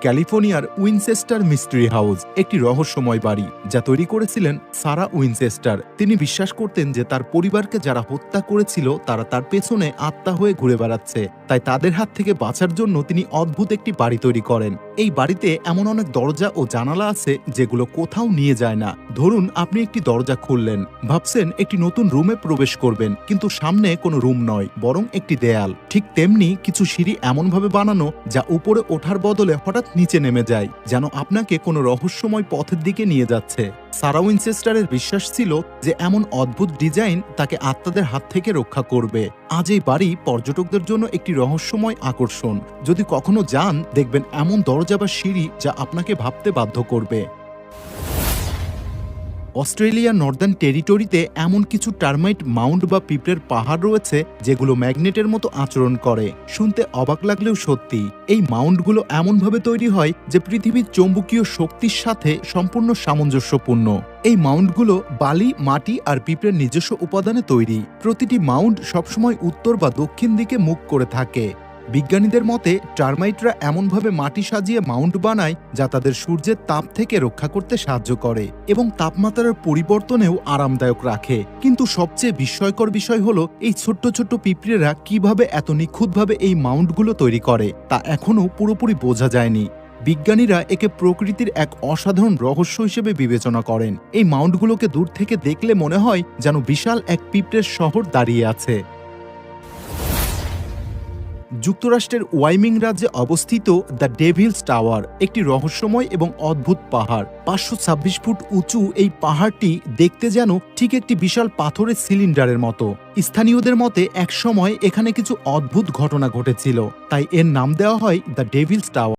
ক্যালিফোর্নিয়ার Winchester mystery house একটি রহস্যময় বাড়ি যা তৈরি করেছিলেন সারা উইনচেস্টার। তিনি বিশ্বাস করতেন যে তার পরিবারকে যারা হত্যা করেছিল তারা তার পেছনে আত্মা হয়ে ঘুরে বেড়াচ্ছে, তাই তাদের হাত থেকে বাঁচার জন্য তিনি অদ্ভুত একটি বাড়ি তৈরি করেন। এই বাড়িতে এমন অনেক দরজা ও জানালা আছে যেগুলো কোথাও নিয়ে যায় না। ধরুন আপনি একটি দরজা খুললেন, ভাবছেন একটি নতুন রুমে প্রবেশ করবেন, কিন্তু সামনে কোনো রুম নয় বরং একটি দেয়াল। ঠিক তেমনি কিছু সিঁড়ি এমনভাবে বানানো যা উপরে ওঠার বদলে হঠাৎ নিচে নেমে যায়, যেন আপনাকে কোনো রহস্যময় পথের দিকে নিয়ে যাচ্ছে। সারা উইনচেস্টারের বিশ্বাস ছিল যে এমন অদ্ভুত ডিজাইন তাকে আত্মাদের হাত থেকে রক্ষা করবে। আজ এই বাড়ি পর্যটকদের জন্য একটি রহস্যময় আকর্ষণ। যদি কখনো যান, দেখবেন এমন দরজা বা সিঁড়ি যা আপনাকে ভাবতে বাধ্য করবে। অস্ট্রেলিয়ার নর্দার্ন টেরিটরিতে এমন কিছু টার্মাইট মাউন্ট বা পিঁপড়ের পাহাড় রয়েছে যেগুলো ম্যাগনেটের মতো আচরণ করে। শুনতে অবাক লাগলেও সত্যি, এই মাউন্টগুলো এমনভাবে তৈরি হয় যে পৃথিবীর চৌম্বকীয় শক্তির সাথে সম্পূর্ণ সামঞ্জস্যপূর্ণ। এই মাউন্টগুলো বালি, মাটি আর পিঁপড়ের নিজস্ব উপাদানে তৈরি। প্রতিটি মাউন্ট সবসময় উত্তর বা দক্ষিণ দিকে মুখ করে থাকে। বিজ্ঞানীদের মতে টার্মাইটরা এমনভাবে মাটি সাজিয়ে মাউন্ট বানায় যা তাদের সূর্যের তাপ থেকে রক্ষা করতে সাহায্য করে এবং তাপমাত্রার পরিবর্তনেও আরামদায়ক রাখে। কিন্তু সবচেয়ে বিস্ময়কর বিষয় হলো এই ছোট্ট ছোট্ট পিঁপড়েরা কিভাবে এত নিখুঁতভাবে এই মাউন্টগুলো তৈরি করে তা এখনও পুরোপুরি বোঝা যায়নি। বিজ্ঞানীরা একে প্রকৃতির এক অসাধারণ রহস্য হিসেবে বিবেচনা করেন। এই মাউন্টগুলোকে দূর থেকে দেখলে মনে হয় যেন বিশাল এক পিঁপড়ের শহর দাঁড়িয়ে আছে। যুক্তরাষ্ট্রের ওয়াইমিং রাজ্যে অবস্থিত দ্য ডেভিলস টাওয়ার একটি রহস্যময় এবং অদ্ভুত পাহাড়। 526 ফুট উঁচু এই পাহাড়টি দেখতে যেন ঠিক একটি বিশাল পাথরের সিলিন্ডারের মতো। স্থানীয়দের মতে একসময় এখানে কিছু অদ্ভুত ঘটনা ঘটেছিল, তাই এর নাম দেওয়া হয় দ্য ডেভিলস টাওয়ার।